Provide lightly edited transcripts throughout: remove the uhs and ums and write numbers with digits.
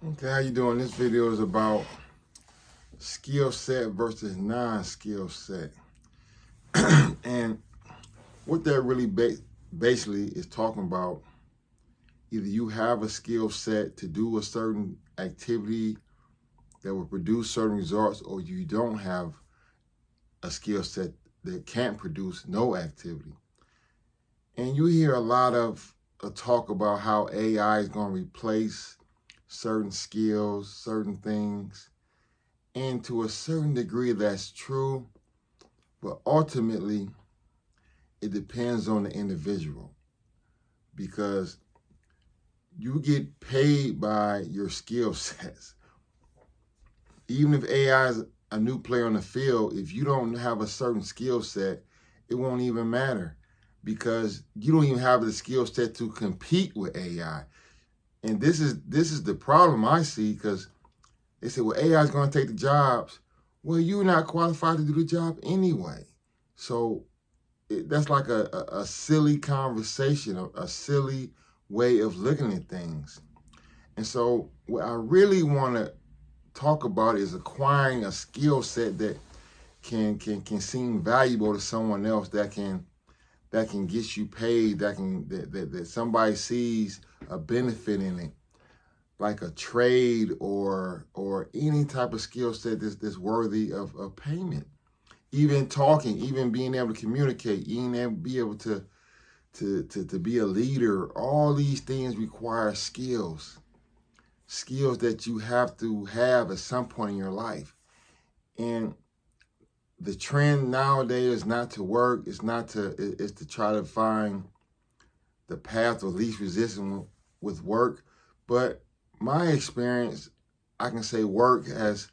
Okay, how you doing? This video is about skill set versus non-skill set. And what that really basically is talking about, either you have a skill set to do a certain activity that will produce certain results, or you don't have a skill set that can't produce no activity. And you hear a lot of talk about how AI is going to replace certain skills, certain things. And to a certain degree, that's true. But ultimately, it depends on the individual, because you get paid by your skill sets. Even if AI is a new player on the field, if you don't have a certain skill set, it won't even matter, because you don't even have the skill set to compete with AI. And this is the problem I see, because they say, well, AI is going to take the jobs. Well, you're not qualified to do the job anyway. So that's like a silly conversation, a silly way of looking at things. And so what I really want to talk about is acquiring a skill set that can seem valuable to someone else, that can get you paid, that somebody sees a benefit in it, like a trade or any type of skill set that's worthy of payment. Even talking, even being able to communicate, even be able to be a leader. All these things require skills that you have to have at some point in your life. And the trend nowadays is not to work. It's to try to find the path of least resistance with work. But my experience, I can say work has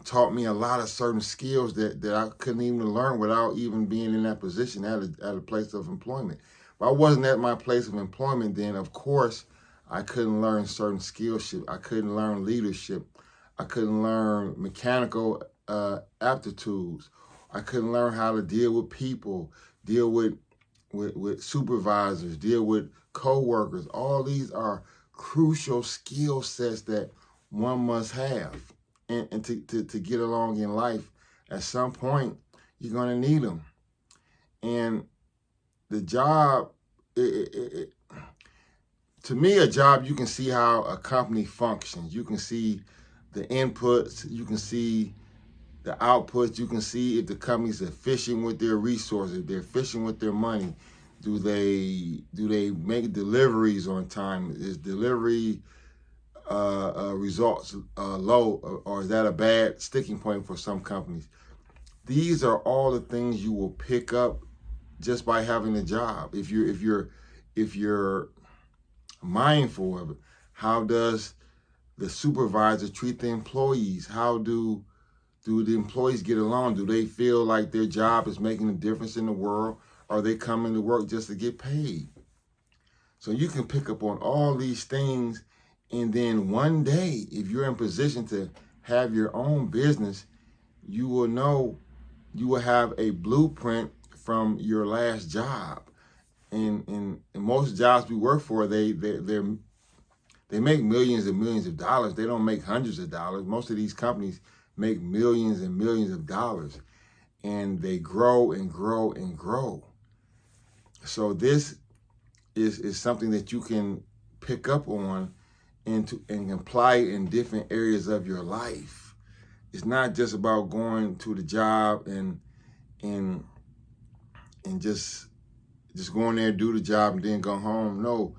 taught me a lot of certain skills that I couldn't even learn without even being in that position at a place of employment. If I wasn't at my place of employment, then of course I couldn't learn certain skills. I couldn't learn leadership. I couldn't learn mechanical aptitudes. I couldn't learn how to deal with people, deal with supervisors, deal with co-workers. All these are crucial skill sets that one must have. And to get along in life, at some point, you're going to need them. And the job, to me, a job, you can see how a company functions. You can see the inputs. You can see the outputs. You can see if the company's efficient with their resources, if they're efficient with their money. Do they make deliveries on time? Is delivery results low, or is that a bad sticking point for some companies? These are all the things you will pick up just by having a job. If you're mindful of it. How does the supervisor treat the employees? How do the employees get along? Do they feel like their job is making a difference in the world? Or are they coming to work just to get paid? So you can pick up on all these things. And then one day, if you're in position to have your own business, you will know, you will have a blueprint from your last job. And most jobs we work for, they make millions and millions of dollars. They don't make hundreds of dollars. Most of these companies make millions and millions of dollars, and they grow and grow and grow. So this is something that you can pick up on and apply in different areas of your life. It's not just about going to the job and just going there, do the job, and then go home. No,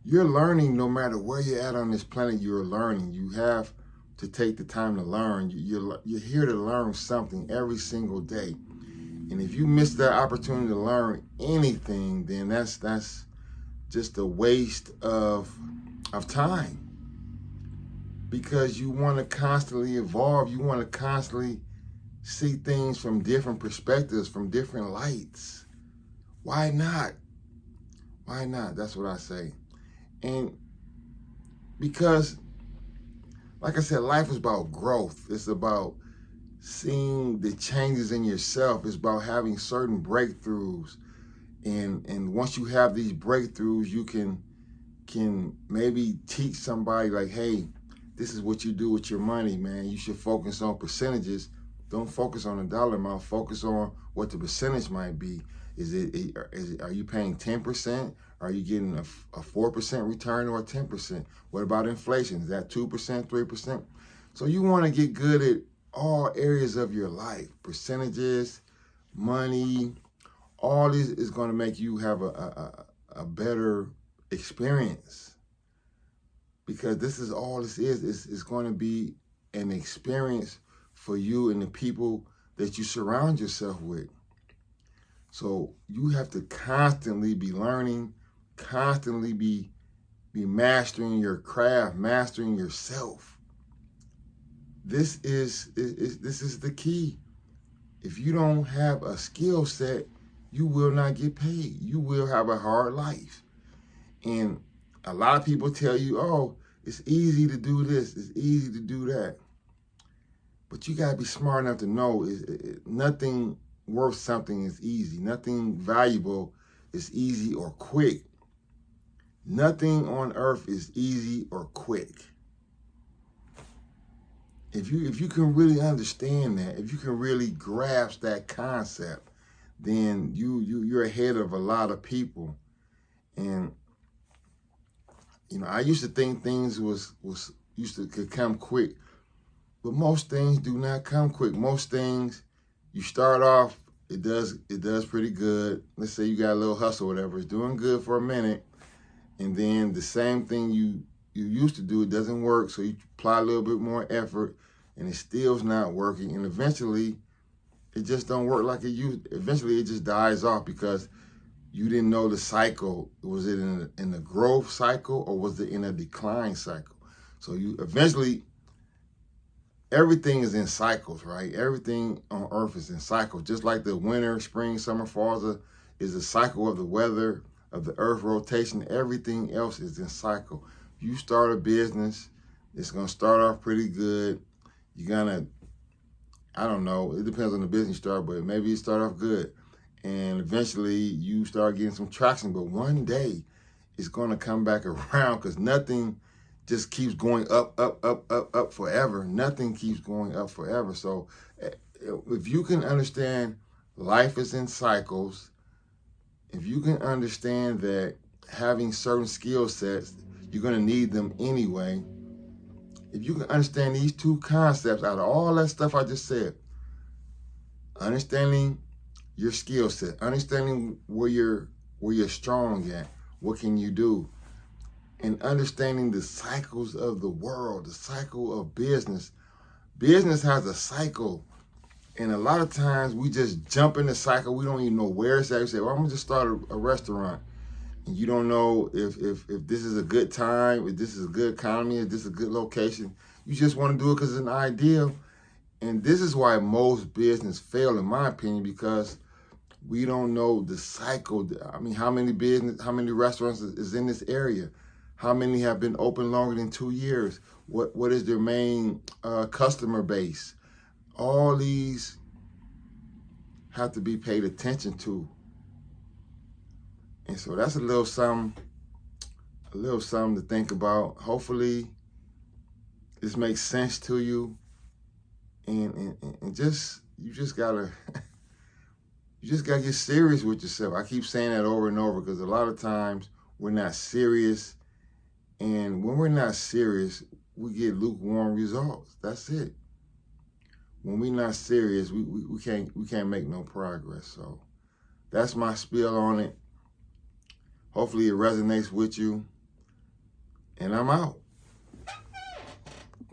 you're learning no matter where you're at on this planet. You're learning. You have to take the time to learn. You're here to learn something every single day. And if you miss that opportunity to learn anything, then that's just a waste of time. Because you want to constantly evolve. You want to constantly see things from different perspectives, from different lights. Why not? Why not? That's what I say. And because, like I said, life is about growth. It's about seeing the changes in yourself. It's about having certain breakthroughs. And once you have these breakthroughs, you can can maybe teach somebody like, hey, this is what you do with your money, man. You should focus on percentages. Don't focus on the dollar amount. Focus on what the percentage might be. Are you paying 10%? Are you getting a 4% return or a 10%? What about inflation? Is that 2%, 3%? So you want to get good at all areas of your life. Percentages, money, all this is going to make you have a better experience, because this is all this is. It's going to be an experience for you and the people that you surround yourself with. So you have to constantly be learning, constantly be mastering your craft, mastering yourself. This is the key. If you don't have a skill set, you will not get paid. You will have a hard life. And a lot of people tell you, oh, it's easy to do this, it's easy to do that. But you gotta be smart enough to know nothing worth something is easy. Nothing valuable is easy or quick. Nothing on earth is easy or quick. If you can really understand that, if you can really grasp that concept, then you're ahead of a lot of people. And I used to think things could come quick, but most things do not come quick. Most things, you start off, it does pretty good. Let's say you got a little hustle, or whatever. It's doing good for a minute, and then the same thing you used to do, it doesn't work. So you apply a little bit more effort, and it still's not working. And eventually, it just don't work like it used. Eventually, it just dies off because you didn't know the cycle. Was it in the growth cycle, or was it in a decline cycle? So you eventually, everything is in cycles, right? Everything on earth is in cycles. Just like the winter, spring, summer, fall is a cycle of the weather, of the earth rotation. Everything else is in cycle. You start a business, it's gonna start off pretty good. You're gonna, I don't know, it depends on the business you start, but maybe you start off good. And eventually you start getting some traction, but one day it's gonna come back around, because nothing just keeps going up, up, up, up, up forever. Nothing keeps going up forever. So if you can understand life is in cycles, if you can understand that having certain skill sets, you're gonna need them anyway. If you can understand these two concepts out of all that stuff I just said, understanding your skill set, understanding where you're strong at, what can you do, and understanding the cycles of the world, the cycle of business. Business has a cycle, and a lot of times we just jump in the cycle. We don't even know where it's at. We say, well, I'm gonna just start a restaurant. And you don't know if this is a good time, if this is a good economy, if this is a good location. You just want to do it because it's an idea. And this is why most business fail, in my opinion, because we don't know the cycle. I mean, how many restaurants is in this area? How many have been open longer than 2 years? What is their main customer base? All these have to be paid attention to. And so that's a little something to think about. Hopefully this makes sense to you. And you just gotta get serious with yourself. I keep saying that over and over, because a lot of times we're not serious. And when we're not serious, we get lukewarm results. That's it. When we're not serious, we can't make no progress. So that's my spiel on it. Hopefully it resonates with you. And I'm out.